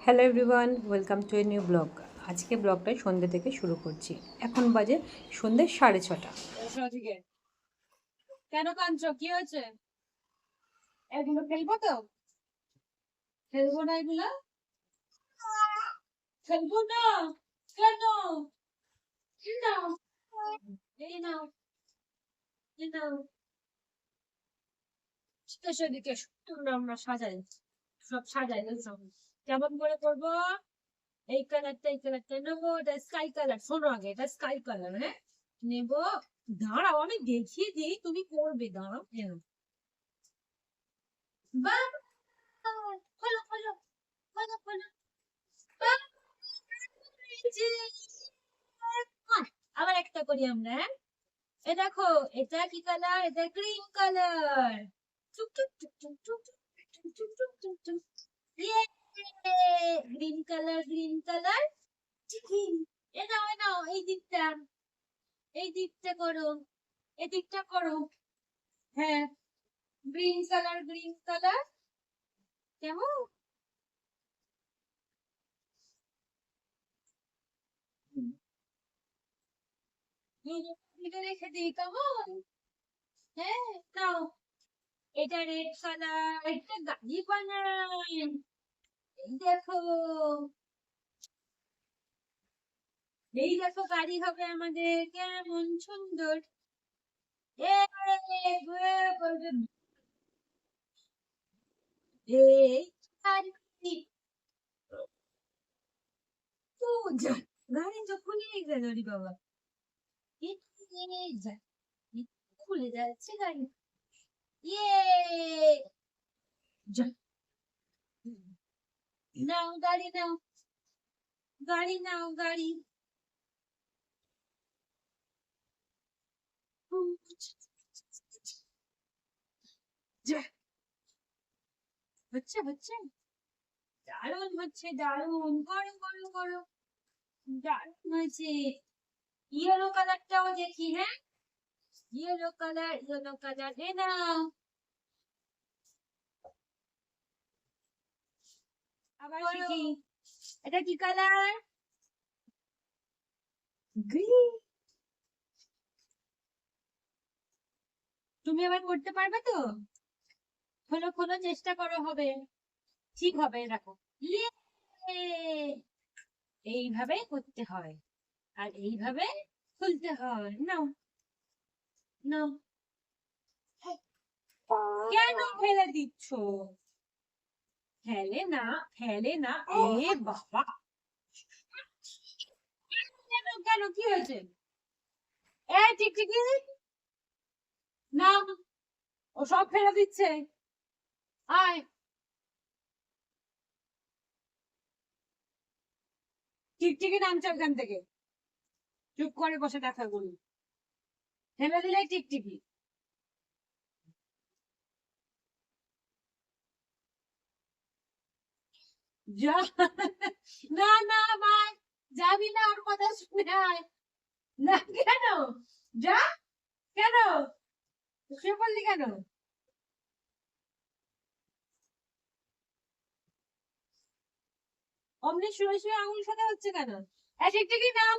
Hello everyone, welcome to a new blog. আজকে ব্লগটা সন্ধ্যে থেকে শুরু করছি। এখন বাজে সন্ধ্যে 6:30। কেন কাঁদছো? কি হয়েছে? এগুলো ফেলবো তো? ফেলবো না এগুলো? ফেলবো না? কেন? এই নাও, এই নাও, এই নাও। এসো এদিকে এসো। তোমরা আমরা সাজাই, সব সাজাই সব। কেমন করে করবো? এই কালারটা নেবো। এটা স্কাই কালার। শোনো আগে, এটা স্কাই কালার। হ্যাঁ, নেবো। দাঁড়াও, আমি দেখিয়ে দিই, তুমি করবে। দাঁড়াও, বা খোলো খোলো খোলো খোলো। বাহ! হয়েছে। আবার একটা করি আমরা। হ্যাঁ, এ দেখো, এটা কি কালার? এটা গ্রিন কালার। টুক টুক টুক টুক টুক টুক টুক টুক টুক টুক। ইয়ে, গ্রিন কালার, গ্রিন কালার। ঠিকই। এ নাও, এ নাও, এই দিকটা, এই দিকটা করো, এদিকটা করো। হ্যাঁ, গ্রিন কালার, গ্রিন কালার। কেমন? এটা রেখে দিই, কেমন? হ্যাঁ, নাও। এটা রেড কালার, এটা গাড়ি বানাই। এই দেখো, এই দেখো, গাড়ি হবে আমাদের, কেমন সুন্দর। এ করবে। এই গাড়ি তো যা, গাড়ি তো খুলেই গেল রে বাবা। এ যা, এ খুলে যাচ্ছে গাড়ি। ইয়ে, যা, নাও গাড়ি, নাও গাড়ি, নাও গাড়ি। যা, হচ্ছে হচ্ছে, দারুণ হচ্ছে, দারুণ। করো করো করো, দারুণ হয়েছে। ইয়েলো কালারটাও দেখি। হ্যাঁ, ইয়েলো কালার, ইয়েলো কালার, এ নাও। আবার শিখি, এটা কি কালার? গ্রিন। তুমি আবার করতে পারবে তো? খোলো খোলো, চেষ্টা করো, হবে, ঠিক হবে। রাখো। ইয়ে, এইভাবে করতে হয়, আর এইভাবে খুলতে হয়। নাও, নাও। কেন ফেলে দিচ্ছ? ফেলে না, ফেলে না। এ বাবা, কেন কেন, কি হয়েছে? এ টিকটিকি, না, ও সব ফেলে দিচ্ছে। আয়, টিকটিকি নামছে ওখান থেকে। চুপ করে বসে দেখা করুন, ফেলে দিলে টিকটিকি। যা, না না ভাই, যাবি না, ওর কথা শুনে আয়। না, কেন? যা, কেন শুয়ে পড়লি কেন? অমনি শুয়ে শুয়ে আঙুল সাদা হচ্ছে কেন? এক একটা কি নাম,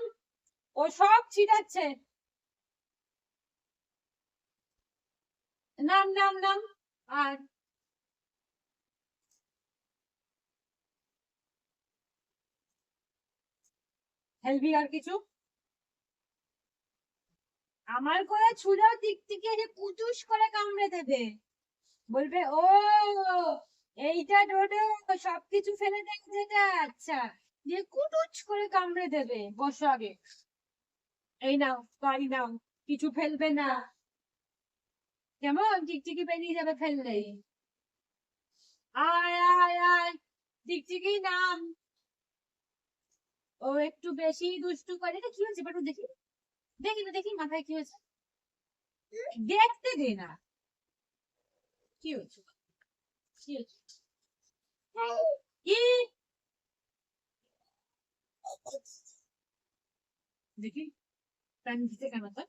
ও সব ছিটাচ্ছে। নাম নাম নাম। আর হেলবি আর কিছু? আমার করে ছুঁড়েও টিকটিকি এসে কুচুস করে কামড়ে দেবে। বলবে ও, এইটা ডোডো, সবকিছু ফেলে দেয় যেটা। আচ্ছা, যে কুটুচ করে কামড়ে দেবে। বসো আগে, এই নাও গাড়ি, নাও। কিছু ফেলবে না, কেমন? টিকটিকি বেরিয়ে যাবে ফেললেই। আয় আয় আয়, টিকটিকি নাম। ও একটু বেশি দুষ্টু করে। এটা কি হয়েছে একটু দেখি, দেখি না, দেখি মাথায় কি হয়েছে, দেখতে দে না। কি হয়েছে, কি হয়েছে? কি? দেখি, প্যান দিতে কেন তার?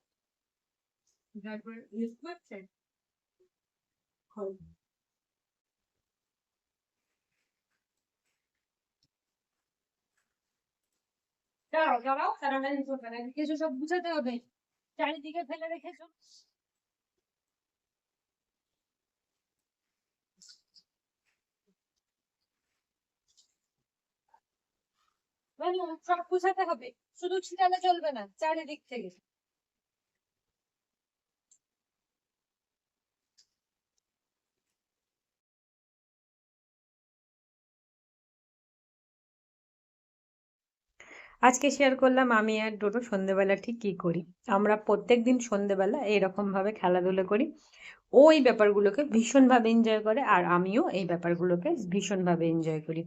তারপর ইউজ করছে। দাঁড়াও দাঁড়াও তাড়াতাড়ি করবে না, কিছু সব বুঝাতে হবে, চারিদিকে ফেলে রেখেছো। সব বুঝাতে হবে, শুধু ছিটালে চলবে না, চারিদিক থেকে। আজকে শেয়ার করলাম আমি আর ডোডো সন্ধেবেলা ঠিক কী করি। আমরা প্রত্যেকদিন সন্ধেবেলা এরকমভাবে খেলাধুলো করি। ও এই ব্যাপারগুলোকে ভীষণভাবে এনজয় করে আর আমিও এই ব্যাপারগুলোকে ভীষণভাবে এনজয় করি।